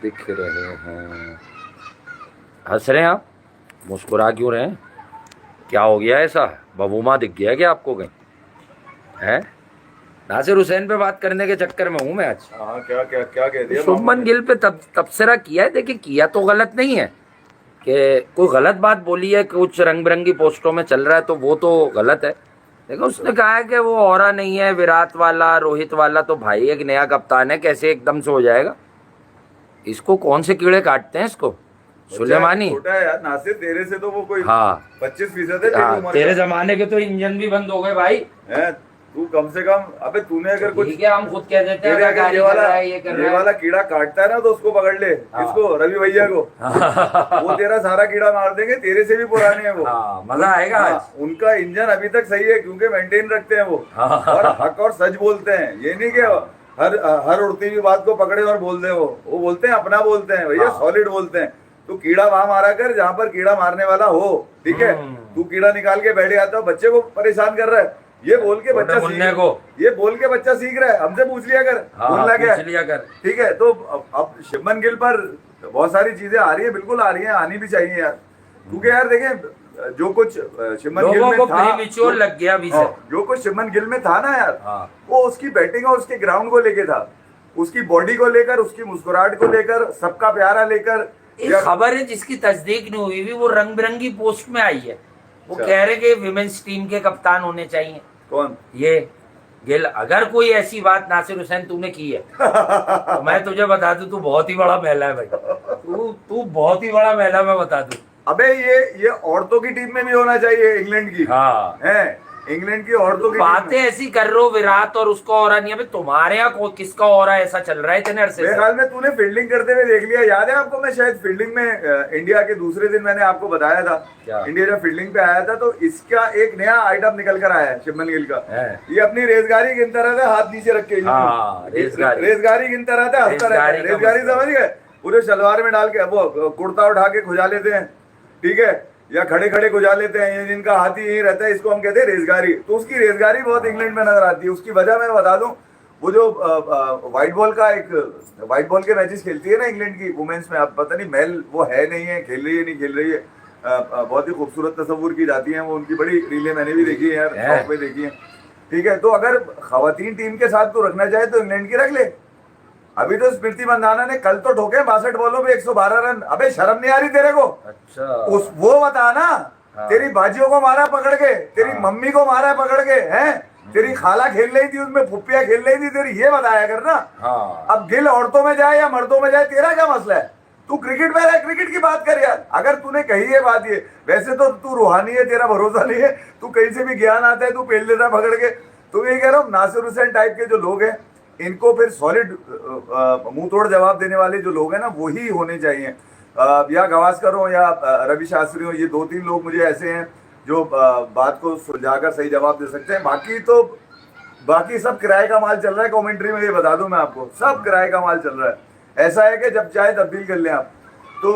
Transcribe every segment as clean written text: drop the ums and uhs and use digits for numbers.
दिख रहे हैं। हंस रहे हैं आप, मुस्कुरा क्यों रहे हैं? क्या हो गया ऐसा? बबूमा दिख गया क्या आपको कहीं? है नासिर हुसैन पे बात करने के चक्कर में हूं मैं आज। हाँ, क्या क्या क्या कह दिया शुभमन गिल पे तबसरा किया है। देखिए, किया तो गलत नहीं है कि कोई गलत बात बोली है, कुछ रंग बिरंगी पोस्टों में चल रहा है तो वो तो गलत है। देखो, उसने कहा है कि वो ऑरा नहीं है विराट वाला, रोहित वाला। तो भाई एक नया कप्तान है, कैसे एकदम से हो जाएगा? इसको कौन से कीड़े काटते हैं इसको? सुलेमानी छोटा है यार नासिर, तेरे से तो वो कोई हाँ 25% है तेरी हाँ, उम्र तेरे का। जमाने के तो इंजन भी बंद हो गए भाई। है तू कम से कम, अबे तूने अगर कुछ ठीक है, हम खुद कह देते हैं तेरे अगर अगर गाड़ी ये कर वाला रहा है, ये कर रहा है। वाला कीड़ा काटता है ना तो उसको पकड़ ले। हाँ। इसको रवि भैया को वो तेरा सारा कीड़ा मार देंगे, तेरे से भी पुराने हैं वो। हाँ, मजा आएगा आज। हाँ, उनका इंजन अभी तक सही है क्योंकि मेंटेन रखते हैं वो। हाँ। और हक और सच बोलते हैं, ये नहीं कि हर उड़ती हुई बात को पकड़े और बोल दे। वो बोलते हैं, अपना बोलते हैं भैया, हाँ। सॉलिड बोलते हैं। तू कीड़ा वहां मारा कर जहां पर कीड़ा मारने वाला हो, ठीक है। तू कीड़ा निकाल के बैठ जाता हो, बच्चे को परेशान कर रहा है, ये बोल के बच्चा ये बोल के बच्चा सीख रहा है। हमसे पूछ लिया कर, बोलना क्या है, ठीक है। तो अब शुभमन गिल पर बहुत सारी चीजें आ रही है, बिल्कुल आ रही है, आनी भी चाहिए यार। क्योंकि यार देखें, जो कुछ शुभमन गिल में था, लग गया अभी से। जो कुछ शुभमन गिल में था ना यार, हाँ। वो उसकी बैटिंग और उसके ग्राउंड को लेके था, उसकी बॉडी को लेकर, उसकी मुस्कुराहट को लेकर, सबका प्यारा लेकर। एक खबर है जिसकी तस्दीक नहीं हुई भी, वो रंग बिरंगी पोस्ट में आई है। वो कह रहे कि विमेंस टीम के कप्तान होने चाहिए। कौन? ये गिल। अगर कोई ऐसी बात नासिर हुसैन तूने की है तो मैं तुझे बता दूं, तू बहुत ही बड़ा महिला है भाई। तू बहुत ही बड़ा महिला, मैं बता दूं। अबे ये औरतों की टीम में भी होना चाहिए, इंग्लैंड की। हाँ है, इंग्लैंड की औरतों की बातें ऐसी कर रहे हो विराट और उसका ऑरा नहीं है। तुम्हारे यहाँ किसका ऑरा ऐसा चल रहा है इतने अरसे से? मेरे ख्याल में तूने फील्डिंग करते हुए देख लिया। याद है आपको? मैं शायद फील्डिंग में इंडिया के दूसरे दिन मैंने आपको बताया था, इंडिया जब फील्डिंग पे आया था तो इसका एक नया आइटम निकल कर आया है शुभमन गिल का। ये अपनी रेसगाड़ी गिनता रहता है, हाथ नीचे रख के। रेसगाड़ी गिनता रहता है, हंसता रहता है। रेसगाड़ी समझ गए? पूरे शलवार में डाल के वो कुर्ता उठा के खुजा लेते हैं, ठीक है, या खड़े खड़े खुजा लेते हैं। ये जिनका हाथी यही रहता है, इसको हम कहते हैं रेसगाड़ी। तो उसकी रेसगाड़ी बहुत इंग्लैंड में नजर आती है। उसकी वजह मैं बता दूं, वो जो व्हाइट बॉल के मैचेस खेलती है ना इंग्लैंड की वुमेन्स में, आप पता नहीं मेल वो है नहीं है, खेल रही है नहीं खेल रही है, बहुत ही खूबसूरत तस्वुर की जाती है वो। उनकी बड़ी रीलें मैंने भी देखी है यार, शौक पे देखी है, ठीक है। तो अगर खवातीन टीम के साथ तो रखना चाहे तो इंग्लैंड की रख ले। अभी तो स्मृति मंदाना ने कल तो ठोके 62 बॉलों में 112 रन। अबे शर्म नहीं आ रही तेरे को? अच्छा, वो बता ना। हाँ। तेरी बाजियों को मारा पकड़ के, तेरी मम्मी को मारा पकड़ के, हैं? तेरी खाला खेल रही थी उसमें, फुप्पिया खेल रही थी तेरी, ये बताया कर ना। हाँ। अब गिल औरतों में जाए या मर्दों में जाए, तेरा क्या मसला है? तू क्रिकेट में रह, क्रिकेट की बात कर यार। अगर तूने कही है बात ये, वैसे तो तू रूहानी है, तेरा भरोसा नहीं है, तू कहीं से भी ज्ञान आता है तू पेल लेता पकड़ के। तो ये कह रहा हूँ, नासिर हुसैन टाइप के जो लोग हैं, इनको फिर सॉलिड मुंह तोड़ जवाब देने वाले जो लोग हैं ना, वही होने चाहिए। या गावस्कर हो या रवि शास्त्री हो, ये 2-3 लोग मुझे ऐसे हैं जो बात को सुलझाकर सही जवाब दे सकते हैं। बाकी सब किराए का माल चल रहा है कमेंट्री में, ये बता दूं मैं आपको, सब किराए का माल चल रहा है। ऐसा है कि जब चाहे तब्दील कर लें आप। तो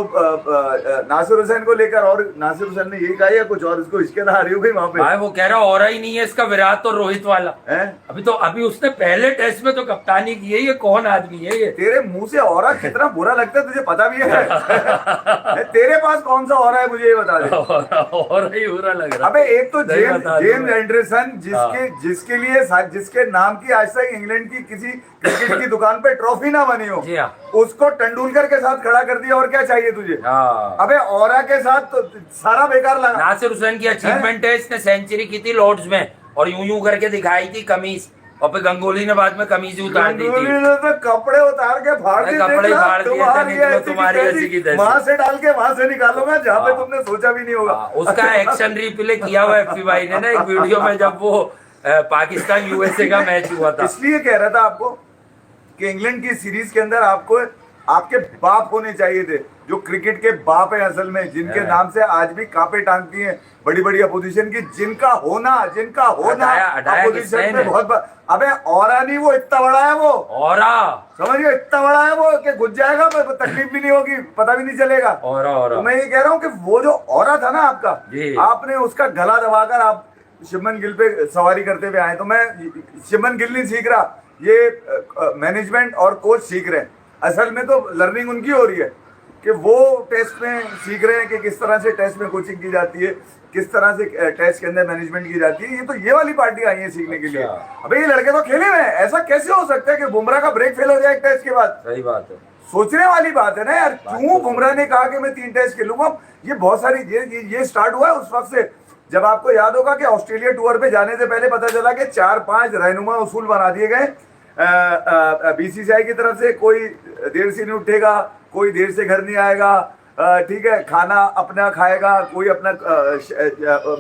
नासिर हुसैन को लेकर, और नासिर हुसैन ने यही कहा या कुछ और? इसको इसके ना आ रही हो गई वहां पे। भाई वो कह रहा और ही नहीं है इसका विराट और रोहित वाला है। अभी उसने पहले टेस्ट में तो कप्तानी की है। ये कौन आदमी है ये? तेरे मुंह से औरा कितना बुरा लगता है तुझे पता भी है? तेरे पास कौन सा औरा है मुझे ये बता दे। और ही बुरा लग रहा। अबे एक तो जेम्स एंडरसन, जिसके नाम की आज तक इंग्लैंड की किसी क्रिकेट की दुकान पे ट्रॉफी ना बनी हो, उसको तेंदुलकर के साथ खड़ा कर दिया। और क्या चाहिए तुझे? अबे औरा के साथ तो सारा बेकार लगा। नासिर हुसैन की अचीवमेंट है, इसने सेंचुरी की थी लॉर्ड्स में और यूं कर के दिखाई थी कमीज, और फिर गंगोली ने बाद में कमीज उतार दी थी। तो कपड़े उतार के फाड़ दिए, तुम्हारी ऐसी की तैसी, वहां से डाल के वहां से निकालूंगा जहाँ पे तुमने सोचा भी नहीं होगा। उसका एक्शन रिप्ले किया हुआ एफबीआई ने ना एक वीडियो में, जब वो पाकिस्तान यूएसए का मैच हुआ था। इसलिए कह रहा था आपको कि इंग्लैंड की सीरीज के अंदर आपको आपके बाप होने चाहिए थे, जो क्रिकेट के बाप है असल में, जिनके नाम से आज भी कांपे टांगती हैं बड़ी बड़ी अपोजिशन की, जिनका होना अपोजिशन में बहुत। अबे औरा नहीं, वो इतना बड़ा है, वो औरा समझिए, इतना बड़ा है वो कि घुस जाएगा, तकलीफ भी नहीं होगी, पता भी नहीं चलेगा। तो मैं ये कह रहा हूँ कि वो जो औरा था ना आपका, आपने उसका गला दबाकर आप शुभमन गिल पे सवारी करते हुए आए। तो मैं शुभमन गिल नहीं सीख रहा, ये मैनेजमेंट और कोच सीख रहे हैं। असल में तो लर्निंग उनकी हो रही है कि वो टेस्ट में सीख रहे हैं कि किस तरह से टेस्ट में कोचिंग की जाती है, किस तरह से टेस्ट के अंदर मैनेजमेंट की जाती है। ये तो ये वाली पार्टी आई है सीखने के लिए। अबे ये लड़के तो खेले हुए हैं, ऐसा कैसे हो सकता है कि बुमराह का ब्रेक फेल हो जाए एक टेस्ट के बाद? सही बात है, सोचने वाली बात है ना यार। क्यों बुमराह ने कहा कि मैं 3 टेस्ट खेलूंगा? ये बहुत सारी ये स्टार्ट हुआ है उस वक्त से जब आपको याद होगा कि ऑस्ट्रेलिया टूर पे जाने से पहले पता चला कि 4-5 रहनुमा उसूल बना दिए गए बीसीसीआई की तरफ से। कोई देर से नहीं उठेगा, कोई देर से घर नहीं आएगा, ठीक है, खाना अपना खाएगा, कोई अपना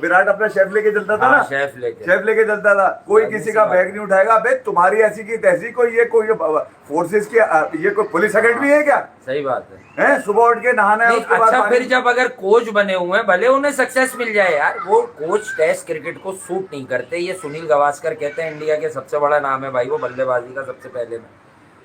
विराट अपना शेफ लेके चलता था ना, शेफ लेके चलता था, कोई किसी का बैग नहीं उठाएगा। बे तुम्हारी ऐसी की तैसी कोई फोर्सेस की ये कोई पुलिस अकेडमी है क्या? सही बात है, सुबह उठ के नहाना है उसके बाद। अच्छा फिर जब अगर कोच बने हुए हैं, भले उन्हें सक्सेस मिल जाए यार, वो कोच टेस्ट क्रिकेट को सूट नहीं करते। ये सुनील गावस्कर कहते हैं, इंडिया के सबसे बड़ा नाम है भाई वो बल्लेबाजी का सबसे पहले में।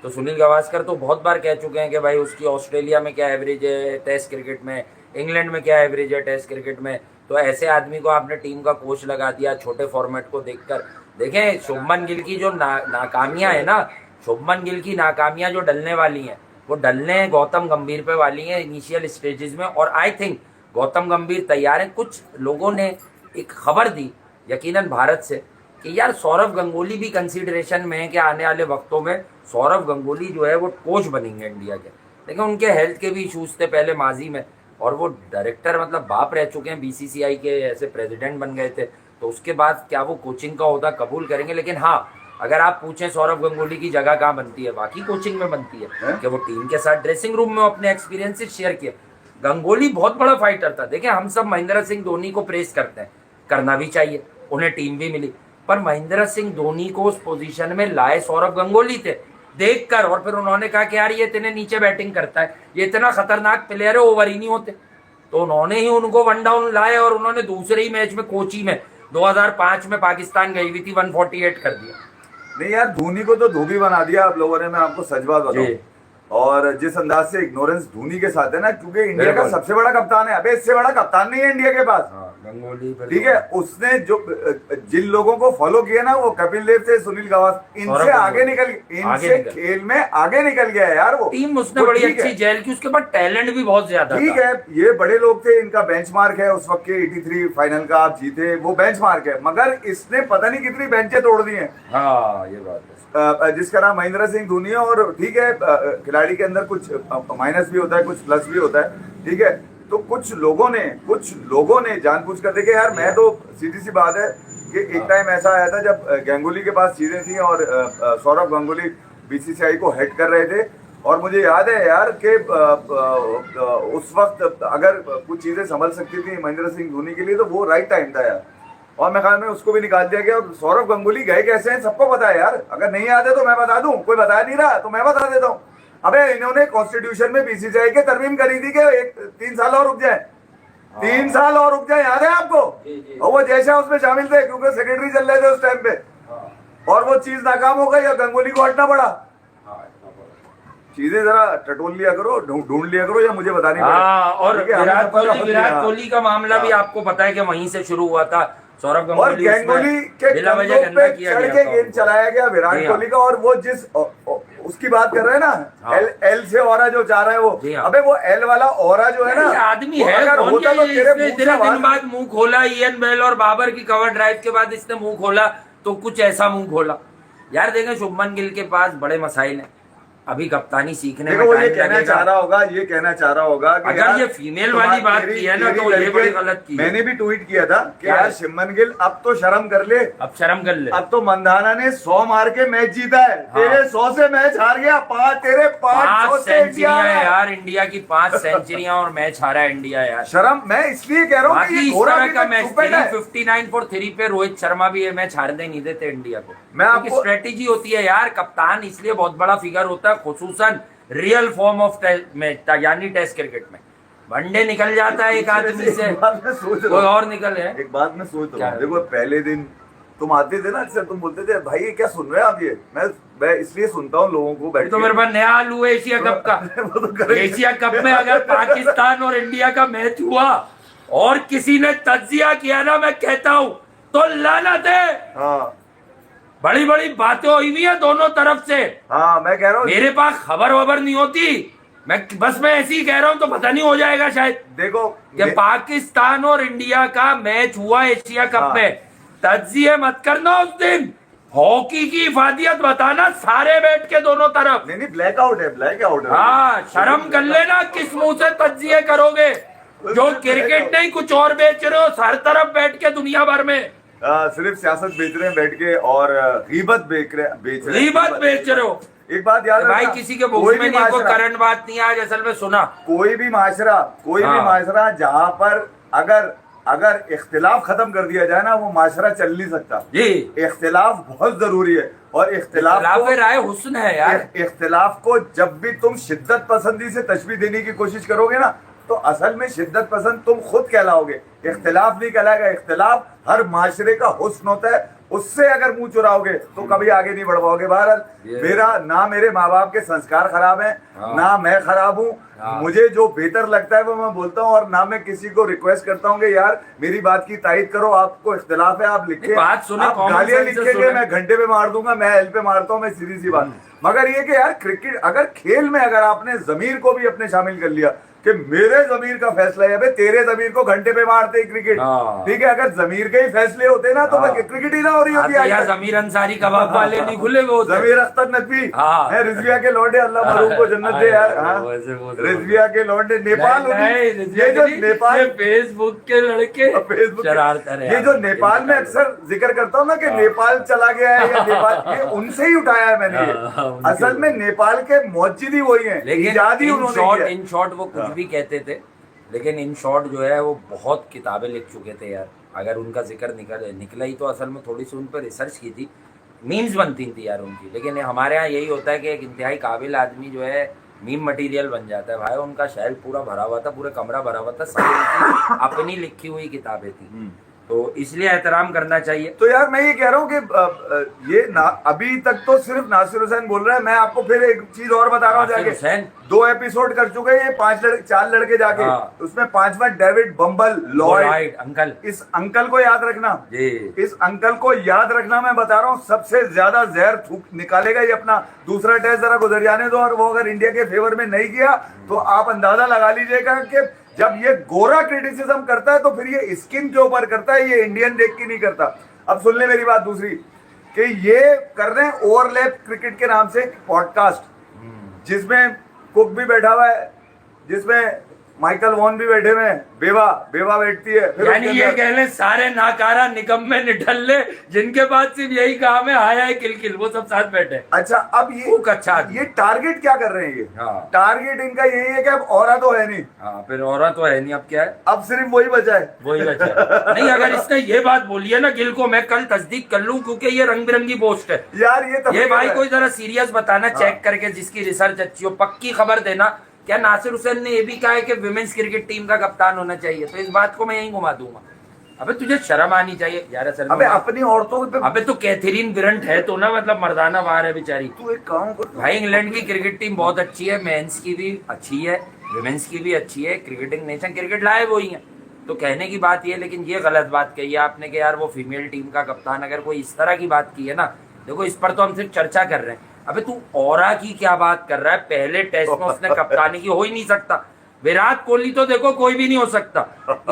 तो सुनील गावस्कर तो बहुत बार कह चुके हैं कि भाई उसकी ऑस्ट्रेलिया में क्या एवरेज है टेस्ट क्रिकेट में, इंग्लैंड में क्या एवरेज है टेस्ट क्रिकेट में। तो ऐसे आदमी को आपने टीम का कोच लगा दिया छोटे फॉर्मेट को देखकर। देखें शुभमन गिल की जो नाकामियां है ना, शुभमन गिल की नाकामियां जो डलने वाली हैं वो डलने गौतम गंभीर पे वाली हैं इनिशियल स्टेजेस में। और आई थिंक गौतम गंभीर तैयार हैं। कुछ लोगों ने एक खबर दी यकीनन भारत से कि यार सौरव गंगोली भी कंसीडरेशन में है कि आने वाले वक्तों में सौरव गंगोली जो है वो कोच बनेंगे इंडिया के। लेकिन उनके हेल्थ के भी इशूज थे पहले माजी में, और वो डायरेक्टर मतलब बाप रह चुके हैं बीसीसीआई के, ऐसे प्रेसिडेंट बन गए थे। तो उसके बाद क्या वो कोचिंग का ओहदा कबूल करेंगे? लेकिन हाँ, अगर आप पूछें सौरव गंगोली की जगह कहाँ बनती है, बाकी कोचिंग में बनती है कि वो टीम के साथ ड्रेसिंग रूम में अपने एक्सपीरियंसेस शेयर किए। गंगोली बहुत बड़ा फाइटर था। देखिए हम सब महेंद्र सिंह धोनी को प्रेस करते हैं, करना भी चाहिए, उन्हें टीम भी मिली, पर महेंद्र सिंह धोनी को उस पोजीशन में लाए सौरव गंगोली थे देखकर। और फिर उन्होंने कहा कि यार ये इतने नीचे बैटिंग करता है, ये इतना खतरनाक प्लेयर है, ओवर ही नहीं होते। तो उन्होंने ही उनको 1 डाउन लाए और उन्होंने दूसरे ही मैच में कोची में 2005 में पाकिस्तान गई हुई थी 148 कर दिया। नहीं यार, धोनी को तो धोबी बना दिया आप लोगों ने। मैं आपको सच बात बताऊं, और जिस अंदाज से इग्नोरेंस धोनी के साथ है ना, क्योंकि इंडिया का सबसे बड़ा कप्तान है। अबे इससे बड़ा कप्तान नहीं है इंडिया के पास। गंगोली ठीक है, उसने जो जिन लोगों को फॉलो किया ना, वो कपिल देव से सुनील गावस्कर, इनसे आगे निकल, इनसे खेल में आगे निकल गया है यार। वो टीम उसने बड़ी अच्छी जेल की, उसके बाद टैलेंट भी बहुत ज्यादा। ठीक है, ये बड़े लोग थे, इनका बेंचमार्क है उस वक्त के 83 फाइनल का आप जीते, वो बेंचमार्क है। मगर इसने पता नहीं कितनी बेंचें तोड़ दी हैं। हाँ ये बात है। जिसका नाम महेंद्र सिंह धोनी है। और ठीक है, खिलाड़ी के अंदर कुछ माइनस भी होता है, कुछ प्लस भी होता है, ठीक है। तो कुछ लोगों ने जानबूझ कर देखे यार। मैं तो सीधी सी बात है कि एक टाइम ऐसा आया था जब गंगोली के पास चीजें थी और सौरव गंगोली बीसीसीआई को हेड कर रहे थे। और मुझे याद है यार कि उस वक्त अगर कुछ चीजें संभल सकती थी महेंद्र सिंह धोनी के लिए तो वो राइट टाइम था यार। और मैं ख्याल में उसको भी निकाल दिया गया। और सौरव गंगुली गए कैसे हैं सबको पता है यार। अगर नहीं आते तो मैं बता दूं, कोई बता नहीं रहा तो मैं बता देता हूँ। अबे इन्होंने कॉन्स्टिट्यूशन में बीसीसीआई के तरमीम करी थी कि 3 साल और रुक जाए, 3 साल और रुक जाए, याद है आपको? और वो जैसा उसमें शामिल थे क्योंकि सेक्रेटरी चल रहे थे उस टाइम पे, और वो चीज नाकाम हो गई और गंगुली को हटना पड़ा। चीजें जरा टटोल लिया करो, ढूंढ लिया करो, या मुझे बतानी पड़ेगी। और विराट कोहली का मामला भी आपको पता है कि वहीं से शुरू हुआ था। सौरव गंगुली के कंधों पे चढ़ के गेंद चलाया गया विराट कोहली का। और वो जिस उसकी बात कर रहे हैं ना, एल से ऑरा जो चाह रहा है वो, अबे वो एल वाला ऑरा जो है ना, आदमी है दिन बाद मुंह खोला, इयन बेल और बाबर की कवर ड्राइव के बाद इसने मुंह खोला तो कुछ ऐसा मुंह खोला यार। देखें शुभमन गिल के पास बड़े मसाइल हैं, अभी कप्तानी सीखने में ये कहना चाह रहा होगा कि अगर ये फीमेल वाली बात की है ना तो ये बड़ी गलत की। मैंने भी ट्वीट किया था कि यार शुभमन गिल अब तो शर्म कर ले, अब शर्म कर ले। अब तो मंधाना ने 100 मार के मैच जीता है, तेरे 100 से मैच हार गया, 5 सेंचुरियां है यार इंडिया की, 5 सेंचुरियां और मैच हारा है इंडिया यार। शर्म, मैं इसलिए कह रहा हूँ कि इस तरह का मैच 59 for 3 पे रोहित शर्मा भी ये मैच हारने नहीं देते इंडिया को। मैं आपकी स्ट्रेटेजी होती है यार, कप्तान इसलिए बहुत बड़ा फिगर होता है, खुसूसन रियल फॉर्म ऑफ यानी टेस्ट क्रिकेट में। वनडे निकल जाता है एक आदमी से, कोई और निकल है। एक बात मैं सोच रहा हूँ, देखो पहले दिन तुम आते थे ना अक्सर, तुम बोलते थे भाई ये क्या सुन रहे हैं आप, ये मैं इसलिए सुनता हूँ लोगों को बैठ। तो मेरे पास नया आलू है एशिया कप का। एशिया कप में अगर पाकिस्तान और इंडिया का मैच हुआ और किसी ने तज्जिया किया ना, मैं कहता हूँ तो लानत है। बड़ी बड़ी बातें हुई हुई है दोनों तरफ से। हाँ मैं कह रहा हूँ, मेरे पास खबर वबर नहीं होती, मैं ऐसे ही कह रहा हूँ, तो पता नहीं हो जाएगा शायद देखो कि पाकिस्तान और इंडिया का मैच हुआ एशिया कप हाँ। में। तज्जिए मत करना उस दिन, हॉकी की इफादियत बताना सारे बैठ के दोनों तरफ। नहीं ब्लैकआउट है, ब्लैकआउट है। हाँ, शर्म कर लेना, किस मुंह से तज्जिए करोगे? जो क्रिकेट नहीं कुछ और बेच रहे हो हर तरफ बैठ के दुनिया भर में। सिर्फ सियासत बेच रहे हैं बैठ के, और गीबत बेच रहे हो। एक बात याद भाई रखना, किसी के बुक्स में नहीं, कोई करंट बात नहीं आज असल में सुना। कोई भी माशरा जहाँ पर अगर इख्तिलाफ खत्म कर दिया जाए ना, वो माशरा चल नहीं सकता जी। इख्तिलाफ बहुत जरूरी है, और इख्तिलाफ राय हुस्न है यार। इख्तिलाफ को जब भी तुम शिद्दत पसंदी से तशबीह देने की कोशिश करोगे ना, तो असल में शिद्दत पसंद तुम खुद कहलाओगे, इख्तिलाफ नहीं कहलाएगा। इख्तिलाफ हर माशरे का हुस्न होता है, उससे अगर मुंह चुराओगे तो कभी आगे नहीं बढ़ पाओगे। बहरहाल ना मेरे माँ बाप के संस्कार खराब है, ना मैं खराब हूँ, मुझे जो बेहतर लगता है वो मैं बोलता हूँ, और ना मैं किसी को रिक्वेस्ट करता हूँ कि यार मेरी बात की तायद करो, आपको इख्तिलाफ है आप लिखे, आप गालियां लिखेंगे मैं घंटे पे मार दूंगा, मैं एल पे मारता हूँ, मैं सीधी सी बात। मगर ये कि यार क्रिकेट अगर खेल में अगर आपने जमीर को भी अपने शामिल कर लिया कि मेरे जमीर का फैसला है, भाई तेरे जमीर को घंटे पे मारते क्रिकेट, ठीक है, अगर जमीर के ही फैसले होते ना तो क्रिकेट ही ना हो रही होती है। जमीर अंसारी कबाब वाले नहीं खुले वो जमीर अख्तर नकवी है, रिजविया के लौंडे, अल्लाह मरूम को जन्नत दे यार। रिजविया के लौंडे नेपाल, ये जो नेपाल फेसबुक के लड़के, ये जो नेपाल में अक्सर जिक्र करता हूँ ना कि नेपाल चला गया है या नेपाल, ये उनसे ही उठाया है मैंने। असल में नेपाल के मौजूद ही वही है, इजाद ही उन्होंने। इन शॉर्ट वो कुछ भी कहते थे, लेकिन इन शॉर्ट जो है वो बहुत किताबें लिख चुके थे यार। अगर उनका जिक्र निकला ही तो असल में थोड़ी सी उन पर रिसर्च की थी, मीम्स बनती थी यार उनकी। लेकिन हमारे यहाँ यही होता है कि एक इंतहाई काबिल आदमी जो है मीम मटेरियल बन जाता है। भाई उनका शेल्फ पूरा भरा हुआ था, पूरा कमरा भरा हुआ था, सारी अपनी लिखी हुई किताबें थी, तो इसलिए एहतराम करना चाहिए। तो यार मैं ये कह रहा हूँ कि ये अभी तक तो सिर्फ नासिर हुसैन बोल रहा है, मैं आपको फिर एक चीज और बता रहा हूँ, जाके 2 एपिसोड कर चुके हैं ये 4 लड़के जाके, उसमें 5वां डेविड बम्बल लॉयड अंकल। इस अंकल को याद रखना, इस अंकल को याद रखना, मैं बता रहा हूँ सबसे ज्यादा जहर निकालेगा ये। अपना दूसरा टेस्ट जरा गुजर जाने दो, और वो अगर इंडिया के फेवर में नहीं किया तो आप अंदाजा लगा लीजिएगा कि जब ये गोरा क्रिटिसिज्म करता है तो फिर ये स्किन के ऊपर करता है, ये इंडियन देख के नहीं करता। अब सुन ले मेरी बात दूसरी, कि ये कर रहे हैं ओवरलैप क्रिकेट के नाम से पॉडकास्ट, जिसमें कुक भी बैठा हुआ है, जिसमें माइकल वॉन भी बैठे हुए हैं, बेवा बैठती है, यानी ये कह ले सारे नाकारा निकम्मे निठल्ले जिनके पास सिर्फ यही काम है हाय हाय किल किल, वो सब साथ बैठे। अच्छा अब ये टारगेट क्या कर रहे हैं ये? टारगेट इनका यही है कि अब औरा तो है नहीं। फिर औरा तो है नहीं, अब क्या है? अब सिर्फ वही बचा है, नहीं अगर इसने ये बात बोली है ना गिल को, मैं कल तस्दीक कर लूं, क्योंकि ये रंग बिरंगी पोस्ट है यार। ये भाई कोई जरा सीरियस बताना, चेक करके जिसकी रिसर्च अच्छी हो, पक्की खबर देना। क्या नासिर हुसैन ने ये भी कहा है कि विमेंस क्रिकेट टीम का कप्तान होना चाहिए? तो इस बात को मैं यहीं घुमा दूंगा। अबे तुझे शर्म आनी चाहिए यार असल में। अबे अपनी औरतों पे, अबे तो कैथरीन बिरंट है तो ना, मतलब मर्दाना बाहर है बेचारी। तू एक काम कर भाई, इंग्लैंड की क्रिकेट टीम बहुत अच्छी है, मेंस की भी अच्छी है, विमेंस की भी अच्छी है, क्रिकेटिंग नेशन क्रिकेट लाए वही है, तो कहने की बात ये। लेकिन ये गलत बात कही है आपने कि यार वो फीमेल टीम का कप्तान, अगर कोई इस तरह की बात की है ना, देखो इस पर तो हम सिर्फ चर्चा कर रहे हैं। अबे तू औरा की क्या बात कर रहा है? पहले टेस्ट में उसने कप्तानी की, हो ही नहीं सकता। विराट कोहली तो देखो कोई भी नहीं हो सकता,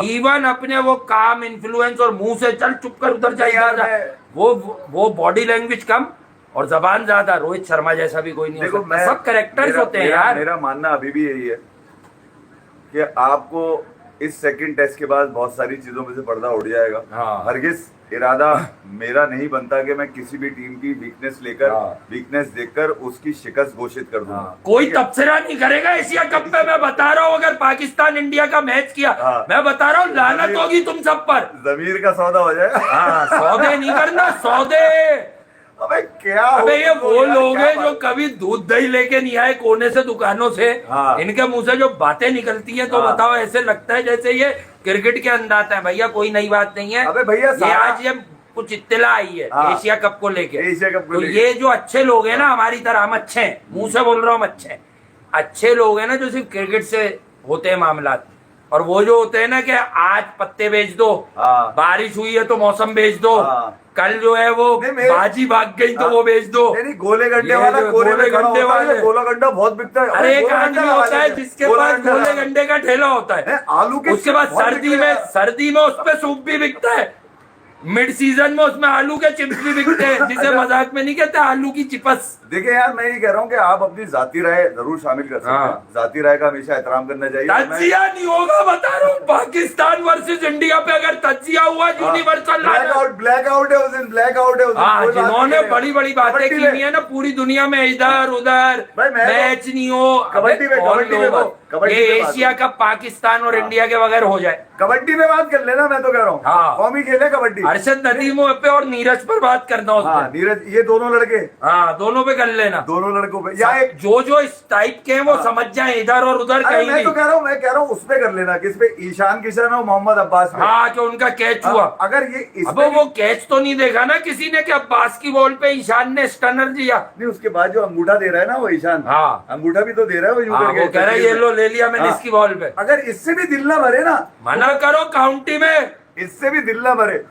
इवन अपने वो काम इन्फ्लुएंस और मुंह से चल चुप कर उधर जाइए, वो बॉडी लैंग्वेज कम और जबान ज्यादा। रोहित शर्मा जैसा भी कोई नहीं हो सकता, सब कैरेक्टर्स होते हैं यार। मेरा मानना अभी भी यही है कि आपको इस सेकंड टेस्ट के बाद बहुत सारी चीजों में से पर्दा उड़ जाएगा। हरगिज इरादा मेरा नहीं बनता कि मैं किसी भी टीम की वीकनेस देखकर उसकी शिकस्त घोषित कर दूंगा। कोई तबसरा नहीं करेगा एशिया कप पे, मैं बता रहा हूँ। अगर पाकिस्तान इंडिया का मैच किया, मैं बता रहा हूँ लानत होगी तुम सब पर। जमीर का सौदा हो जाएगा। सौदे नहीं करना, सौदे। अबे क्या? अबे ये वो लोग हैं जो कभी दूध दही लेके नहीं आए कोने से दुकानों से, इनके मुंह से जो बातें निकलती हैं तो बताओ, ऐसे लगता है जैसे ये क्रिकेट के अंदाज है। भैया कोई नई बात नहीं है। अबे भैया ये आज ये कुछ इत्तला आई है एशिया कप को लेके, तो ये जो अच्छे लोग हैं ना हमारी तरह, हम अच्छे हैं, मुंह से बोल रहा हूँ अच्छे लोग हैं ना, जो सिर्फ क्रिकेट से होते हैं मामला, और वो जो होते हैं ना कि आज पत्ते बेच दो, हाँ। बारिश हुई है तो मौसम बेच दो, हाँ। कल जो है वो बाजी भाग गई तो वो बेच दो। नहीं गोले गंडे ये वाला, जो गोले गोले गंडे वाले, गोला गंडा बहुत बिकता है। अरे एक गोला आदमी गंडा होता है लगा जिसके गोला पास गंडा गोले लगा। गंडे का ठेला होता है। आलू के उसके बाद बहुत सर्दी बिकते में, हैं। सर्दी में उस पे सूप भी बिकता है, मिड सीजन में उसमें आलू के चिप्स भी बिकते हैं, जिसे मजाक में नहीं कहते आलू की चिपस। देखिए यार, मैं ये कह रहा हूँ कि आप अपनी जाती राय जरूर शामिल कर सकते हैं। हाँ। जाती राय का हमेशा एहतराम करना चाहिए। तज्जिया नहीं होगा, बता रहा हूँ। पाकिस्तान वर्सेस इंडिया पे अगर तज्जिया हुआ, यूनिवर्सल ब्लैक आउट है उस दिन, ब्लैक आउट है उस दिन। हाँ, कोई बात जिन्होंने नहीं है। बड़ी बड़ी बातें कबड्डी की में- हुई है ना पूरी दुनिया में, इधर उधर भाई मैं तो- मैच नहीं हो, कबड्डी में- अबे कौन कबड्डी में लोगों- बात- कबड्डी ये में बात एशिया हो। कप पाकिस्तान और हाँ। इंडिया के बगैर हो जाए। कबड्डी में बात कर लेना, मैं तो कह रहा हूँ। हाँ। कौमी खेल है कबड्डी। अरशद नदीमों पे और नीरज पर बात करना हाँ, उसमें। नीरज, ये दोनों लड़के, हाँ, दोनों पे कर लेना। दोनों लड़कों पे या एक। जो इस टाइप के हैं वो हाँ। समझ जाए, इधर और उधर अरे कहीं मैं तो नहीं। मैं कह रहा हूँ उस पे कर लेना, किस पे, ईशान किशन और मोहम्मद अब्बास पे। हाँ, कि उनका कैच हुआ। अगर ये इस अब पे वो कैच तो नहीं देखा ना किसी ने कि अब्बास की बॉल पे ईशान ने स्टनर दिया। नहीं, उसके बाद जो अंगूठा दे रहा है ना वो ईशान, हाँ। अंगूठा भी तो दे रहा है वो यूं हाँ, करके। वो कह रहा है ये लो ले लिया मैंने हाँ। इसकी बॉल पे। अगर इससे भी दिल ना भरे ना, मना करो काउंटी में। इससे भी दिल ना भरे।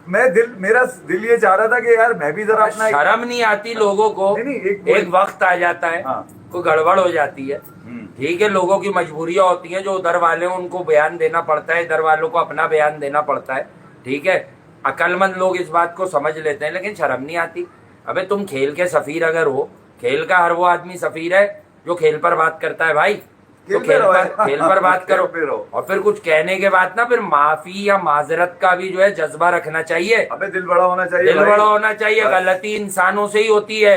मेरा दिल ये चाह रहा था कि यार मैं भी जरा अपना शर्म नहीं आती लोगों को। नहीं, एक वक्त आ जाता है, हाँ। कोई गड़बड़ हो जाती है, ठीक है, लोगों की मजबूरियां होती हैं, जो उधर वाले हैं उनको बयान देना पड़ता है, इधर वालों को अपना बयान देना पड़ता है, ठीक है। अक्लमंद लोग इस बात को समझ लेते हैं, लेकिन शर्म नहीं आती। अबे तुम खेल के सफीर अगर हो, खेल का हर वो आदमी सफीर है जो खेल पर बात करता है भाई, तो खेल पर बात करो। और फिर कुछ कहने के बाद ना फिर माफी या माजरत का भी जो है जज्बा रखना चाहिए। अबे दिल बड़ा होना चाहिए, दिल बड़ा होना चाहिए। गलती इंसानों से ही होती है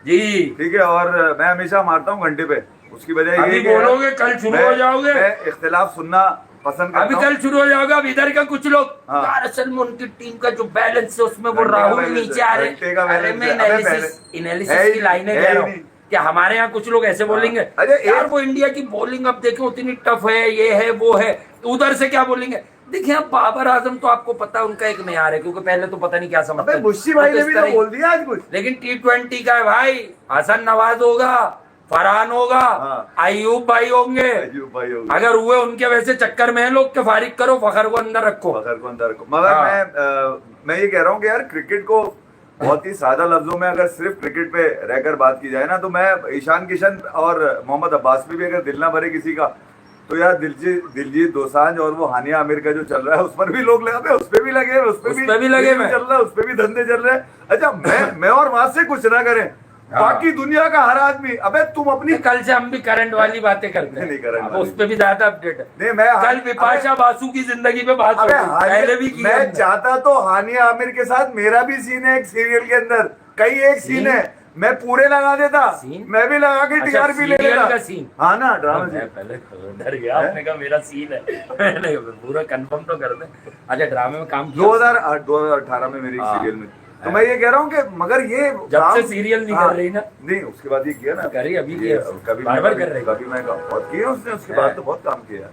जी, ठीक है। और मैं हमेशा मारता हूँ घंटे पे, उसकी वजह ये अभी है कि बोलोगे कल शुरू हो जाओगे, मैं इख्तिलाफ सुनना पसंद करता अभी हूँ। कल शुरू हो जाओगा। अब इधर का कुछ लोग हाँ। यार असल में उनकी टीम का जो बैलेंस है उसमें वो घंटे का राहुल balance नीचे है, आ रहे घंटे का हैं। अरे balance मैं है। अबे एनालिसिस है ही की लाइनें नहीं, कह है रहा ही हूँ कि हमारे यहाँ कुछ लोग ऐसे बोलेंगे अरे यार वो इंडिया की बॉलिंग अब देखें उतनी टफ है, ये है वो है, उधर से क्या बोलेंगे। देखिए अब बाबर आजम तो आपको पता है उनका एक मेयार है, क्योंकि पहले तो पता नहीं क्या समझते अबे मुश्ती भाई ने भी तो बोल दिया आज कुछ। लेकिन T20 का है भाई, हसन नवाज होगा, फरहान होगा, हाँ। अयूब भाई होंगे। अयूब भाई होगा। अगर हुए उनके वैसे चक्कर में है लोग के फारिग करो, फखर को अंदर रखो। फखर को अंदर रखो। मगर हाँ। मैं ये कह रहा हूँ कि यार क्रिकेट को बहुत ही सादा लफ्जों में अगर सिर्फ क्रिकेट पे रहकर बात की जाए ना, तो मैं ईशान किशन और मोहम्मद अब्बास पे भी अगर दिल ना भरे किसी का, तो यार दिलजीत दोसांझ और वो हानिया आमिर का जो चल रहा है उस पर भी लोग लगे, उस पे भी लगे, उस पे भी लगे चल रहा है, उस पे भी धंधे चल रहे हैं। अच्छा मैं और वहां से कुछ ना करें, बाकी दुनिया का हर आदमी, अबे तुम अपनी, कल से हम भी करंट वाली बातें करते नहीं, हैं, करंट अब वाली। उस पे भी ज्यादा अपडेट है। नहीं मैं कल विपाशा बासु की जिंदगी पे बात अबे होगी, पहले भी की मैं हमने। चाहता तो हानिया आमिर के साथ मेरा भी सीन है एक सीरियल के अंदर, कई एक सीन है, मैं पूरे लगा देता, सीन? मैं भी लगा के अच्छा, टीआरपी ले सीरियल लेता। का सीन? हाँ ना, ड्रामा मैं सीन। पहले डर गया, आपने कहा मेरा सीन है। मैंने पूरा कंफर्म तो कर दे। अच्छा ड्रामे में काम किया? 2018 में मेरी हाँ। सीरियल में, तो मैं ये कह रहा हूँ कि मगर ये जब से सीरियल नहीं कर रही ना? नहीं, उसके बाद ये किया ना, करी, अभी ये किया। कभी बार-बार कर रही। कभी मैं बहुत किया उसने, उसके है। बाद तो बहुत काम किया।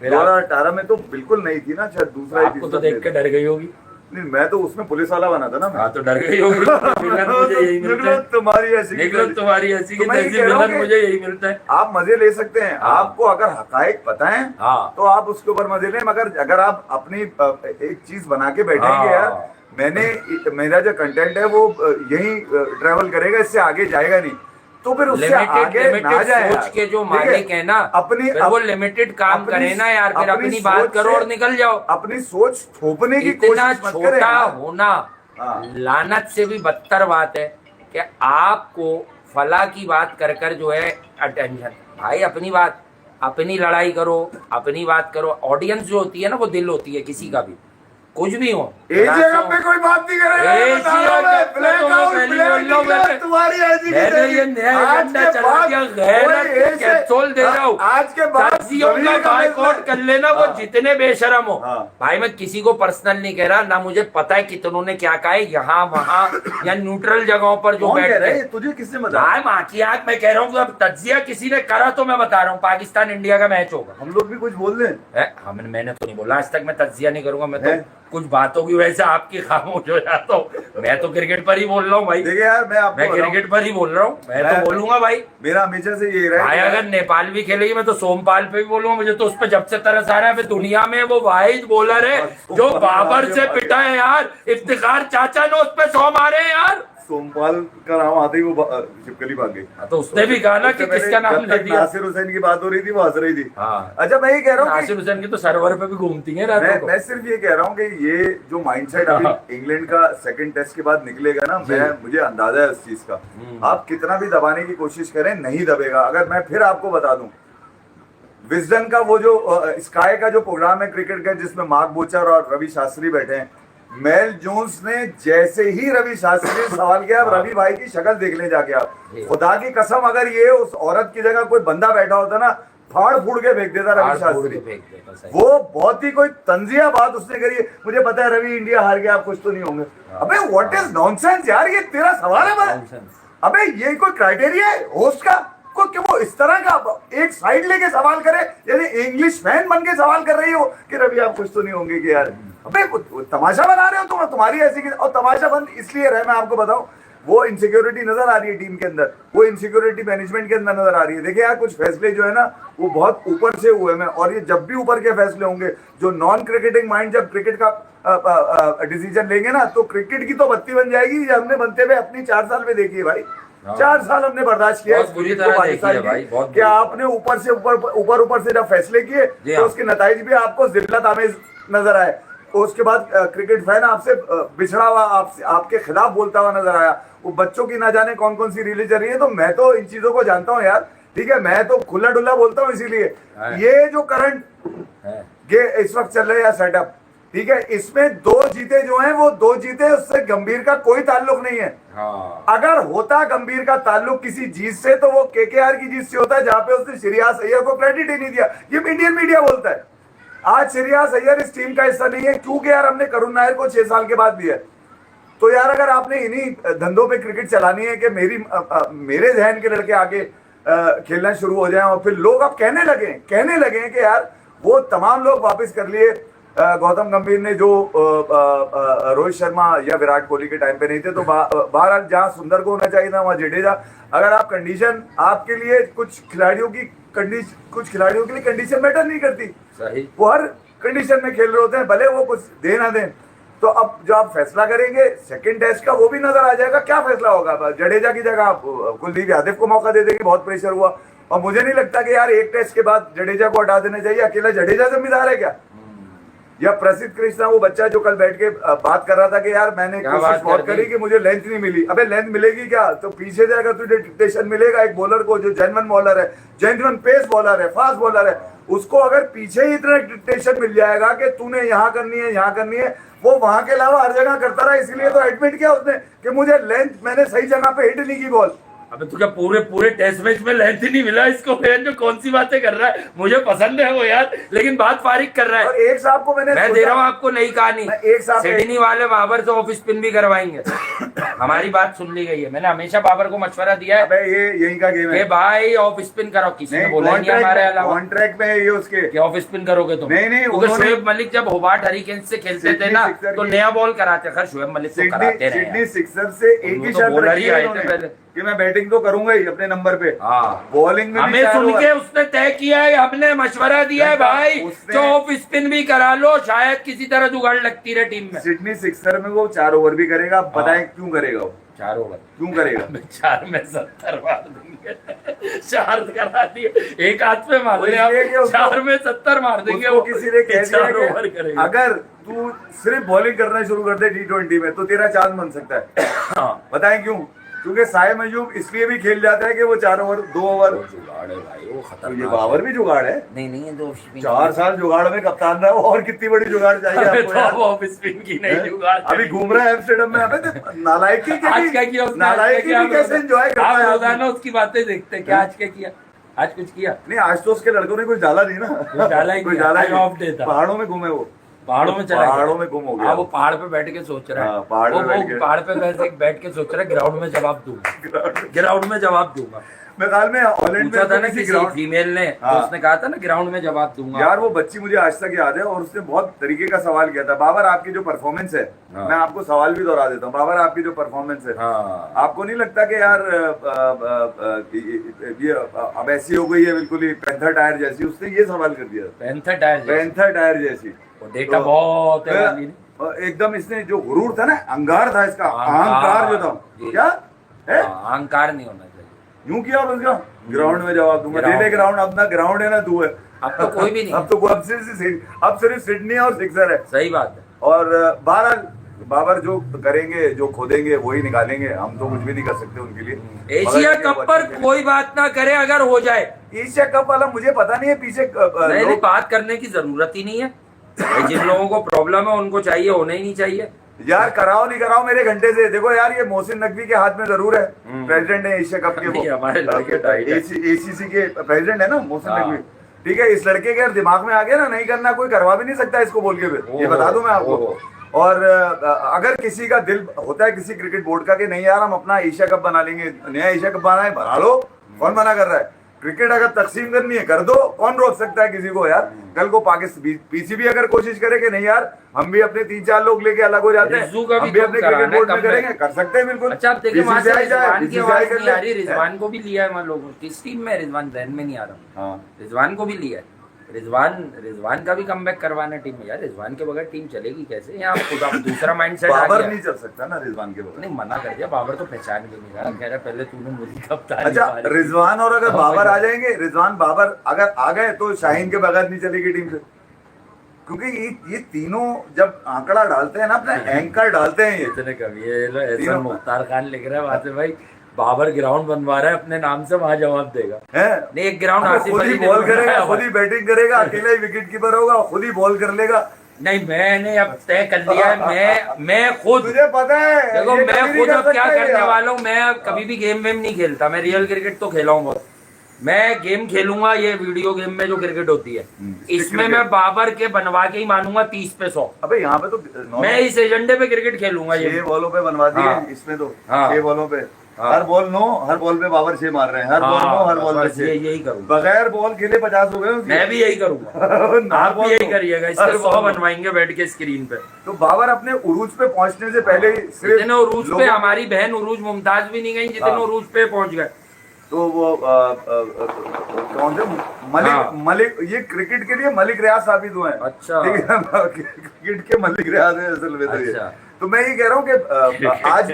फिर आप- 2018 में तो बिल्कुल नहीं थी ना, शायद दूसरा आपको तो देख के डर गई होगी। नहीं, मैं तो उसमें पुलिस वाला बना था ना। हाँ तो डर गई होगी। विलन मुझे यही मिलता निकलो है, तुम्हारी ऐसी निकलो तुम्हारी ऐसी की तो मैं ये तैसी, कह रहा हूँ विलन कि मुझे यही मिलता है। आप मजे ले सकते हैं, हाँ। आपको अगर हकायक पता है हाँ। तो आप उसके ऊपर मजे लें, मगर अगर आप अपनी एक चीज बना के बैठेंगे हाँ। यार मेरा जो कंटेंट है वो यही ट्रेवल करेगा, इससे आगे जाएगा नहीं, तो फिर उससे आगे ना जाए सोच यार। के जो ठीक है? मालिक है ना, अपनी फिर वो लिमिटेड काम अपनी- करे ना यार, फिर अपनी सोच बात करो से- और निकल जाओ। अपनी सोच थोपने की इतना कोशिश मत करें छोटा यार। होना हाँ। लानत से भी बदतर बात है कि आपको फला की बात कर कर जो है अटेंशन। भाई अपनी बात, अपनी लड़ाई करो, अपनी बात करो। ऑडियंस जो होती है ना वो दिल होती है किसी का भी, कुछ भी हो। जगह पे कोई बात नहीं करेगा, ए, मैं बता रहा हूँ, जी, ब्लैक तो आउट, पहली ब्लैक बोल लो, निकला, मैं- तुम्हारी ऐसी नहीं मैंने ये चलेगी। नया आज एजेंडा के चला बाद दिया, कोई गैरत ऐसे- कैप्सूल दे रहा हूँ। आज के बाद तज्जियों का जमीन का बाइकआउट फैसला- कर लेना, वो हाँ। जितने बेशरम हो। हाँ। भाई मैं किसी को पर्सनल नहीं कह रहा ना, मुझे पता है कितनों ने क्या कहा है यहाँ वहाँ या न्यूट्रल जगहों पर जो कौन कह रहा बैठते है? हैं। तुझे किसने बताया? भाई माँ की आंख, मैं कह रहा हूँ अब तज्जिया किसी ने करा तो मैं बता रहा हूँ, पाकिस्तान इंडिया का मैच होगा। हम लोग भी कुछ बोल दें। मैंने तो नहीं बोला आज तक, मैं तज्जिया नहीं करूंगा, मैं तो है? कुछ बातों की वजह से आपकी खामोश हो जाता हूँ। मैं तो क्रिकेट पर ही बोल रहा हूँ भाई। देखिए यार, मैं क्रिकेट पर ही बोल रहा हूँ, मैं तो बोलूंगा भाई। मेरा हमेशा से यही रहा भाई है अगर नेपाल भी खेलेगी मैं तो सोमपाल पे भी बोलूंगा। मुझे तो उस पे जब से तरस आ रहा है। दुनिया में वो वाहिद बॉलर है जो बाबर से पिटा है यार। इफ्तिखार चाचा ने उस पे 100 मारे हैं यार। सोमपाल का नाम आते ही वो छिपकली भाग गई। तो उसने भी कहा ना कि किसका नाम ले दिया। नासिर हुसैन की बात हो रही थी, वो हंस रही थी। हाँ। अच्छा, मैं ये कह रहा हूँ नासिर हुसैन की तो सर्वर पे भी घूमती है रातों को। मैं सिर्फ ये कह रहा हूँ कि ये जो माइंडसेट अभी इंग्लैंड का सेकंड टेस्ट के बाद निकलेगा ना, मुझे अंदाजा है उस चीज का। आप कितना भी दबाने की कोशिश करें, नहीं दबेगा। अगर मैं फिर आपको बता दूं, विजडन का वो जो स्काई का जो प्रोग्राम है क्रिकेट का, जिसमें मार्क बोचर और रवि शास्त्री बैठे हैं, मेल जोन्स ने जैसे ही रवि शास्त्री ने सवाल किया, रवि भाई की शक्ल देख ले जाके आप, खुदा की कसम अगर ये उस औरत की जगह कोई बंदा बैठा होता ना, फाड़ फूड़ के फेंक देता रवि शास्त्री। वो बहुत ही कोई तंजिया बात उसने करी है। मुझे पता है रवि इंडिया हार गया, आप खुश तो नहीं होंगे। अबे व्हाट इज नॉनसेंस यार, ये तेरा सवाल है। अबे ये कोई क्राइटेरिया है होस्ट का को कि वो इस तरह का एक साइड लेके सवाल करे, यानी इंग्लिश फैन बन के सवाल कर रही हो कि रवि आप खुश तो नहीं होंगे कि यार। अबे तमाशा बना रहे हो तुम, तुम्हारी ऐसी और तमाशा बंद इसलिए रहे, मैं आपको बताऊं, वो इनसिक्योरिटी नजर आ रही है टीम के अंदर, वो इनसिक्योरिटी मैनेजमेंट के अंदर नजर आ रही है। देखिए यार, कुछ फैसले जो है ना वो बहुत ऊपर से हुए हैं, और ये जब भी ऊपर के फैसले होंगे, जो नॉन क्रिकेटिंग माइंड जब क्रिकेट का डिसीजन लेंगे ना, तो क्रिकेट की तो बत्ती बन जाएगी। ये हमने बनते हुए अपनी 4 साल में देखी है भाई। 4 साल हमने बर्दाश्त किया कि आपने ऊपर से जब फैसले किए तो उसके नतीजे भी आपको जिल्लत आमेज नजर आए। तो उसके बाद क्रिकेट फैन आपसे बिछड़ा हुआ, आपके खिलाफ बोलता हुआ नजर आया। वो बच्चों की ना जाने कौन कौन सी रीलें चल रही है। तो मैं तो इन चीजों को जानता हूँ यार, ठीक है, मैं तो खुला डुल्ला बोलता हूँ। इसीलिए ये जो करंट ये इस वक्त चल रहे हैं सेटअप, ठीक है, इसमें 2 जीते जो हैं वो 2 जीते, उससे गंभीर का कोई ताल्लुक नहीं है। हाँ। अगर होता गंभीर का ताल्लुक किसी जीत से, तो वो केकेआर की जीत से होता है, जहां पे उसने श्रेयस अय्यर को क्रेडिट ही नहीं दिया। ये इंडियन मीडिया बोलता है। आज श्रेयस अय्यर इस टीम का हिस्सा नहीं है क्योंकि यार हमने करुण नायर को 6 साल के बाद दिया। तो यार अगर आपने इन्हीं धंधों पे क्रिकेट चलानी है कि मेरे जहन के लड़के आगे खेलना शुरू हो जाएं, और फिर लोग अब कहने लगे कि यार वो तमाम लोग वापस कर लिए। गौतम गंभीर ने जो रोहित शर्मा या विराट कोहली के टाइम पे नहीं थे, तो बहरहाल जहां सुंदर को होना चाहिए था वहां जडेजा। अगर आप कंडीशन, आपके लिए कुछ खिलाड़ियों के लिए कंडीशन मैटर नहीं करती। सही, वो हर कंडीशन में खेल रहे होते हैं, भले वो कुछ दे ना दें। तो अब जो आप फैसला करेंगे सेकंड टेस्ट का, वो भी नजर आ जाएगा क्या फैसला होगा। जडेजा की जगह आप कुलदीप यादव को मौका दे देंगे, बहुत प्रेशर हुआ। और मुझे नहीं लगता कि यार एक टेस्ट के बाद जडेजा को हटा देना चाहिए। अकेला जडेजा जिम्मेदार है क्या, या प्रसिद्ध कृष्णा वो बच्चा जो कल बैठ के बात कर रहा था कि यार मैंने कोशिश बहुत करी कि मुझे लेंथ नहीं मिली। अबे लेंथ मिलेगी क्या, तो पीछे से अगर तुझे डिक्टेशन मिलेगा एक बॉलर को जो जेन्युइन बॉलर है, जेन्युइन पेस बॉलर है, फास्ट बॉलर है, उसको अगर पीछे ही इतना डिक्टेशन मिल जाएगा कि तूने यहाँ करनी है, वो वहां के अलावा हर जगह करता रहा। इसलिए तो एडमिट किया उसने कि मुझे लेंथ, मैंने सही जगह पे हिट नहीं की बॉल। अबे तुझे पूरे टेस्ट मैच में लेंथ ही नहीं मिला इसको। जो कौन सी बातें कर रहा है, मुझे पसंद है वो यार, लेकिन बात फारिग कर रहा है। और एक साहब को मैं दे रहा हूँ आपको नई कहानी, एक साहब सिडनी वाले बाबर से ऑफ स्पिन भी करवाएंगे। हमारी बात सुन ली गई है। मैंने हमेशा बाबर को मशवरा दिया है, अबे ये यही का गेम है भाई ऑफ स्पिन करो। किसी ने बोला नहीं हमारे अलावा कॉन्ट्रैक्ट में है ये उसके ऑफ स्पिन करोगे तुम। नहीं, शोएब मलिक जब होबार्ट हरिकेन्स से खेलते थे ना, तो नया बॉल कराते। खैर शोएब मलिक को कराते रहे, सिडनी सिक्सर से एक ही शर्त रखी है उन्होंने कि मैं बैटिंग तो करूंगा ही अपने नंबर पे। बॉलिंग में हमें सुन के उसने तय किया है, हमने मशवरा दिया है भाई जो ऑफ स्पिन भी करा लो, शायद किसी तरह जुगाड़ लगती रहे टीम में। सिडनी सिक्सर में वो 4 ओवर भी करेगा। आप बताएं क्यों करेगा वो 4 ओवर क्यों करेगा? 4 में 70 मार देंगे। 4 करा दिए, एक हाथ पे मार देंगे, 4 में 70 मार देंगे। वो किसी ने कह दिया कि अगर तू सिर्फ बॉलिंग करना शुरू कर दे T20 में तो तेरा चांस बन सकता है। बताएं क्यों? क्योंकि साय मयूब इसलिए भी खेल जाता है कि वो 4 ओवर 2 ओवर जुगाड़ है भाई, वो खतरनाक। ये बाबर भी जुगाड़ है। नहीं है, तो 4 साल जुगाड़ में कप्तान रहा है, और कितनी बड़ी जुगाड़ चाहिए आपको यार? वो ऑफ स्पिन की नहीं जुगाड़ अभी घूम रहा है एम्स्टर्डम में। अबे नालायकी कैसे एंजॉय करता है? रोजाना उसकी बातें देखते हैं। क्या आज क्या किया? आज कुछ किया नहीं, आज तो उसके लड़कों ने कुछ डाला नहीं ना। कुछ डाला ही ऑफ डे था। पहाड़ों में घूमे वो, पहाड़ों में चला, पहाड़ों में गुम हो गया। वो पहाड़ पे बैठ के सोच रहा है, पहाड़ पे बैठ के सोच रहा है ग्राउंड में जवाब दूंगा। मैं ख्याल में हॉलैंड पूछा था में ना किसी किसी ग्राउंड, फीमेल ने, हाँ। तो उसने कहा था ना ग्राउंड में जवाब दूंगा। यार वो बच्ची मुझे आज तक याद है, और उसने बहुत तरीके का सवाल किया था, बाबर आपकी जो परफॉर्मेंस है, हाँ। मैं आपको सवाल भी दोहरा देता हूँ, बाबर आपकी जो परफॉर्मेंस है, हाँ। आपको नहीं लगता कि यार ये अब ऐसी हो गई है बिल्कुल ही पैंथर टायर जैसी? उसने ये सवाल कर दिया, पैंथर टायर जैसी। वो डेटा तो बहुत है वाली ने। एकदम इसने जो गुरूर था ना, अंगार था इसका, अहंकार, अहंकार जो था, क्या है, अहंकार नहीं होना चाहिए। यूं किया उसका, ग्राउंड में जवाब दूंगा, दे दे ग्राउंड, अपना ग्राउंड है ना तू है। अब तो कोई भी नहीं अब तो अब सिर्फ सिडनी और सिक्सर है। सही बात है। और बहरहाल बाबर जो करेंगे, जो खोदेंगे वही निकालेंगे, हम तो कुछ भी नहीं कर सकते उनके लिए। एशिया कप पर कोई बात ना करे, अगर हो जाए एशिया कप वाला मुझे पता नहीं है पीछे नहीं, बात करने की जरूरत ही नहीं है। जिन लोगों को प्रॉब्लम है उनको चाहिए, होना ही नहीं चाहिए यार। कराओ नहीं कराओ मेरे घंटे से, देखो यार ये मोहसिन नकवी के हाथ में जरूर है, प्रेसिडेंट है एशिया कप के, वो हमारे लड़के एसीसी के प्रेसिडेंट है ना मोहसिन हाँ। नकवी, ठीक है। इस लड़के के दिमाग में आ गया ना, नहीं करना, कोई करवा भी नहीं सकता इसको बोल के, फिर ये बता दूं मैं आपको। और अगर किसी का दिल होता है किसी क्रिकेट बोर्ड का कि नहीं यार हम अपना एशिया कप बना लेंगे, नया एशिया कप बना है, बना लो, कौन मना कर रहा है? क्रिकेट अगर तकसीम करनी है कर दो, कौन रोक सकता है किसी को यार? कल को पाकिस्तान पीसीबी अगर कोशिश करे कि नहीं यार हम भी अपने 3-4 लोग लेके अलग हो जाते हैं, हम भी अपने क्रिकेट बोर्ड में करेंगे, कर सकते हैं बिल्कुल। अच्छा अब देखिए वहां से रिजवान की आवाज कर नहीं आ रही, रिजवान को भी लिया है मान लोगों, किस टीम में रिजवान जहन में नहीं आ रहा। हाँ। रिजवान को भी लिया है, रिजवान का भी कमबैक करवाना टीम में। यार रिजवान के बगैर टीम चलेगी कैसे? यहाँ खुद आप दूसरा माइंडसेट आ बाबर गया। नहीं चल सकता ना रिजवान के बगैर। नहीं मना कर दिया, बाबर तो पहचान भी नहीं रहा, कह रहा पहले तूने मुझे कप्तान। अच्छा रिजवान और अगर बाबर आ जाएंगे, रिजवान बाबर अगर आ गए तो शाहीन के बगैर नहीं चलेगी टीम से, क्योंकि ये तीनों जब आंकड़ा डालते हैं ना, अपना एंकर डालते हैं, ये इतने कवि है मुख्तार खान लिख रहा है वहां से, भाई बाबर ग्राउंड बनवा रहा है अपने नाम से, वहां जवाब देगा है? नहीं एक ग्राउंड आसिफ खुद ही अली ने बॉल बनवाया करेगा, हुआ खुद ही बैटिंग करेगा, अकेला ही विकेट कीपर होगा, खुद ही बॉल कर लेगा। नहीं मैंने अब तय कर लिया है, मैं खुद, तुझे पता है देखो ये मैं कभी नहीं खुद कर अब क्या सकते करने यार। वाला हूँ, मैं अब कभी भी गेम वेम नहीं खेलता, मैं रियल क्रिकेट तो खेला हूँ बहुत। मैं गेम खेलूंगा ये वीडियो गेम में जो क्रिकेट होती है, इसमें मैं बाबर के बनवा के ही मानूंगा 30 पे 100। अबे यहाँ पे तो मैं इस एजेंडे पे क्रिकेट खेलूंगा ये। 6 बॉलों पे बनवा दिए हाँ। इसमें तो, हाँ। 6 बॉलों पे, हाँ। हर बॉल 9, हर बॉल पे बाबर 6 मार रहे हैं, हर बॉल 9, हर बॉल पे 6। यही करूंगा, बगैर बॉल खेले 50 हो गए उसके। मैं भी यही करूंगा आप भी यही करिएगा, इसके 100 बनवाएंगे बैठ के स्क्रीन पे। तो बाबर अपने उरूज पे पहुंचने से पहले ही सिर्फ जितने उरूज पे हमारी बहन उरूज मुमताज भी नहीं गई, जितने उरूज पे पहुंच गए। तो वो कौन से मलिक, ये क्रिकेट के लिए मलिक रियाज साबित हुए हैं। अच्छा। ठीक है, क्रिकेट के मलिक रियाज है असल में तो ये। अच्छा। तो मैं ये कह रहा हूँ कि आज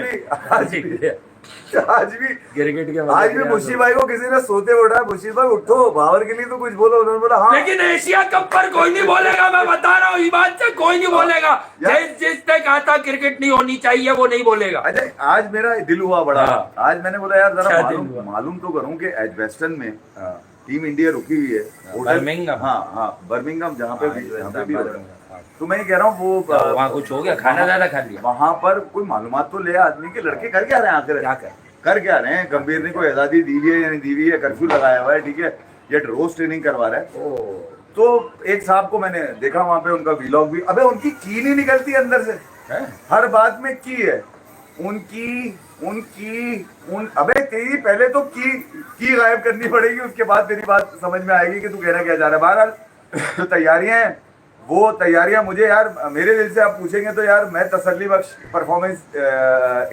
भी क्रिकेट मुशीफ भाई को किसी ने सोते उठा, मुशीफ भाई उठो, बाबर के लिए तो कुछ बोलो। उन्होंने बोला हाँ, लेकिन एशिया कप पर कोई नहीं बोलेगा, मैं बता रहा हूँ इस बात से, कोई नहीं बोलेगा। जिसने कहा था क्रिकेट नहीं होनी चाहिए वो नहीं बोलेगा। अच्छा आज मेरा दिल हुआ बड़ा, आज मैंने बोला यार जरा क्या मालूम तो करूं कि एजवेस्टन में टीम इंडिया रुकी हुई है, बर्मिंघम। हाँ बर्मिंघम, जहाँ पे भी हो रहा है। तो मैं ये कह रहा हूँ वो वहाँ कुछ हो गया, खाना ज्यादा खा लिया, वहां पर कोई मालूमात तो ले आदमी के लड़के कर क्या रहे हैं आखिर, क्या कर क्या रहे हैं? गंभीर ने कोई आजादी दी हुई है या नहीं दी हुई है, कर्फ्यू लगाया हुआ है, ठीक है, ये रोज ट्रेनिंग करवा रहा है। तो एक साहब को मैंने देखा वहां पे, उनका वीलॉग भी, अबे उनकी की नहीं निकलती अंदर से, हर बात में की है अबे तेरी पहले तो की गायब करनी पड़ेगी, उसके बाद तेरी बात समझ में आएगी कि तू कहना क्या जा रहा है। बहरहाल जो तैयारियां हैं वो तैयारियां मुझे यार मेरे दिल से आप पूछेंगे तो यार मैं तसल्ली बख्श परफॉर्मेंस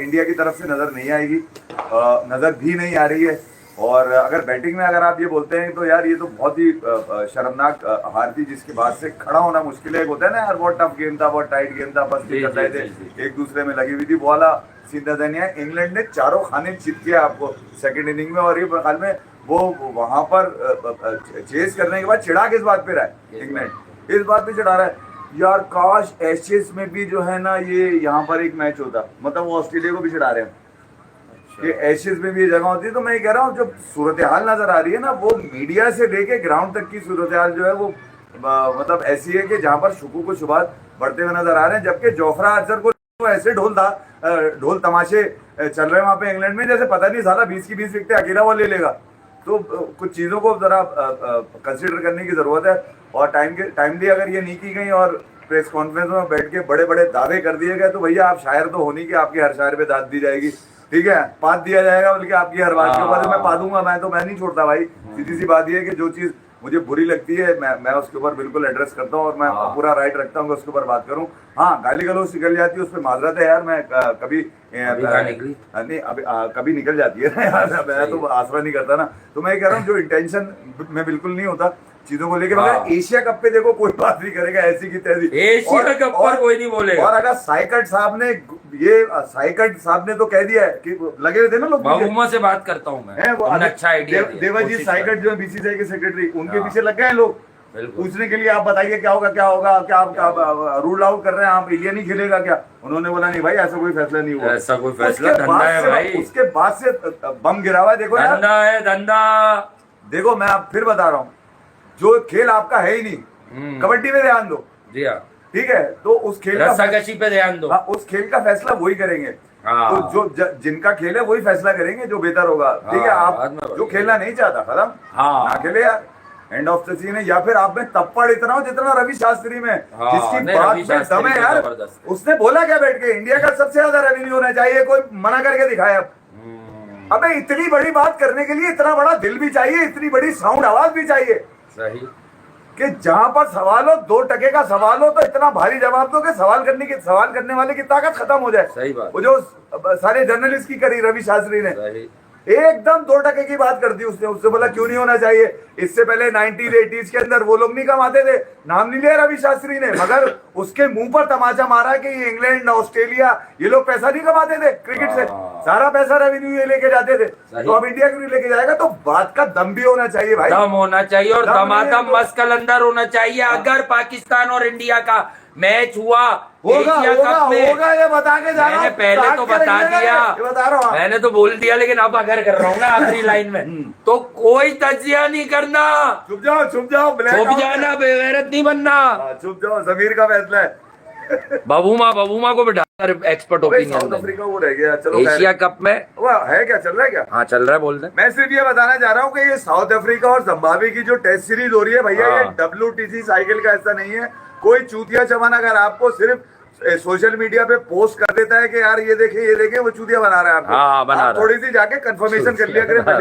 इंडिया की तरफ से नजर नहीं आएगी, नजर भी नहीं आ रही है। और अगर बैटिंग में अगर आप ये बोलते हैं तो यार ये तो बहुत ही शर्मनाक हार थी, जिसके बाद से खड़ा होना मुश्किल है। एक होता है ना यार, बहुत टफ गेम था, बहुत टाइट गेम था, बस कर रहे थे, एक दूसरे में लगी हुई थी, वो वाला सीधा दनिया। इंग्लैंड ने 4 खाने जीत किया आपको सेकंड इनिंग में, और ये ख्याल में वो वहां पर चेस करने के बाद चिढ़ा किस बात पे रहा है इंग्लैंड, इस बात पे चढ़ा रहा है यार काश एशेज में भी जो है ना ये यहाँ पर एक मैच होता, मतलब वो ऑस्ट्रेलिया को भी चढ़ा रहे हैं कि एशेज में भी ये जगह होती है। तो मैं ये कह रहा हूँ जब सूरत हाल नजर आ रही है ना, वो मीडिया से लेके ग्राउंड तक की सूरत हाल जो है वो मतलब ऐसी है कि जहाँ पर शुकूक व शुबात बढ़ते हुए नजर आ रहे हैं। जबकि जोफ्रा आर्चर को तो ऐसे ढोल तमाशे चल रहे हैं वहाँ पे इंग्लैंड में, जैसे पता नहीं साला 20 की 20 विकेटें अकेला वो ले लेगा। तो कुछ चीज़ों को जरा कंसिडर करने की ज़रूरत है, और टाइमली अगर ये नहीं की गई और प्रेस कॉन्फ्रेंस में बैठ के बड़े बड़े दावे कर दिए गए तो भैया आप शायर तो हो नहीं कि आपके हर शायर पे दाद दी जाएगी। ठीक है, पाद दिया जाएगा बल्कि आपकी हर बात के ऊपर मैं पा दूंगा। मैं नहीं छोड़ता भाई। सीधी सी बात ये है कि जो चीज मुझे बुरी लगती है मैं उसके ऊपर बिल्कुल एड्रेस करता हूँ और मैं पूरा राइट रखता हूँ कि उसके ऊपर बात करूँ। हाँ, गाली गलौज निकल जाती है, उस पर माजरत है यार। मैं कभी नहीं कभी निकल जाती है ना यार, मैं तो आसरा नहीं करता ना। तो मैं कह रहा हूँ जो इंटेंशन में बिल्कुल नहीं होता चीजों को लेके। मगर एशिया कप पे देखो कोई बात नहीं करेगा ऐसी की तैसी, एशिया कप पर कोई नहीं बोलेगा। और अगर साइकट साहब ने तो कह दिया है कि लगे हुए थे ना लोग, बहुमा से बात करता हूँ मैं, वो अच्छा आइडिया देवाजीत साइकट जो है बीसीसीआई के सेक्रेटरी, उनके पीछे लग गए हैं लोग पूछने के लिए, आप बताइए क्या होगा क्या आप रूल आउट कर रहे हैं, आप इंडिया नहीं खेलेगा क्या? उन्होंने बोला नहीं भाई ऐसा कोई फैसला नहीं हुआ, ऐसा कोई फैसला, धंधा है भाई। उसके बाद से बम गिरा हुआ है। देखो धंधा है, धंधा। देखो मैं आप फिर बता रहा हूँ, जो खेल आपका है ही नहीं, कबड्डी में ध्यान दो। जी हाँ, ठीक है, तो उस खेल रस्साकशी पे ध्यान दो। हाँ, उस खेल का फैसला वही करेंगे। तो जो जिनका खेल है वही फैसला करेंगे जो बेहतर होगा। ठीक है, आप जो खेलना नहीं चाहता खत्म, ना खेले यार, एंड ऑफ द सीन है। या फिर आप में तप्पड़ इतना हो जितना रवि शास्त्री में, जिसकी बात में दम है यार। उसने बोला क्या बैठ के, इंडिया का सबसे ज्यादा रेवेन्यू होना चाहिए, कोई मना करके दिखाया। अबे इतनी बड़ी बात करने के लिए इतना बड़ा दिल भी चाहिए, इतनी बड़ी साउंड आवाज भी चाहिए। सही कि जहां पर सवाल हो, 2 टके का सवाल हो, तो इतना भारी जवाब दो कि सवाल करने वाले की ताकत खत्म हो जाए। सही बात। वो जो सारे जर्नलिस्ट की करी रवि शास्त्री ने, एकदम 2 टके की बात कर दी उसने। उससे बोला क्यों नहीं होना चाहिए। इससे पहले 90s 80s के अंदर वो लोग नहीं कमाते थे, नाम नहीं लिया रवि शास्त्री ने, मगर उसके मुंह पर तमाचा मारा कि ये इंग्लैंड ऑस्ट्रेलिया ये लोग पैसा नहीं कमाते थे क्रिकेट से, सारा पैसा रेवेन्यू ये लेके जाते थे। तो अब इंडिया क्यों नहीं लेके जाएगा? तो बात का दम भी होना चाहिए भाई, दम होना चाहिए और दमादम मस्कल अंदर होना चाहिए। अगर पाकिस्तान और इंडिया का मैच हुआ होगा ये बता के जा रहा हूं। मैंने पहले तो बता दिया, बता रहा हूं, मैंने तो बोल दिया, लेकिन अब अगर कर रहा हूँ ना आखिरी लाइन में, तो कोई तजिया नहीं करना। चुप जाओ छुप जाना, बेगैरत नहीं बनना। चुप जाओ, जमीर का फैसला है। बबूमा को बिठा एक्सपर्ट ओपिनियन। साउथ अफ्रीका वो रह गया। चलो एशिया कप में वो है क्या, चल रहा है क्या? हाँ चल रहा है, बोल दे। मैं सिर्फ ये बताना चाह रहा हूँ कि ये साउथ अफ्रीका और जिम्बाब्वे की जो टेस्ट सीरीज हो रही है भैया, ये WTC साइकिल का ऐसा नहीं है। कोई चूतिया चमन अगर आपको सिर्फ सोशल मीडिया पे पोस्ट कर देता है कि यार ये देखे वो चूतिया बना रहा है आपको, हाँ, बना रहा है। थोड़ी सी जाके कंफर्मेशन कर लिया करें।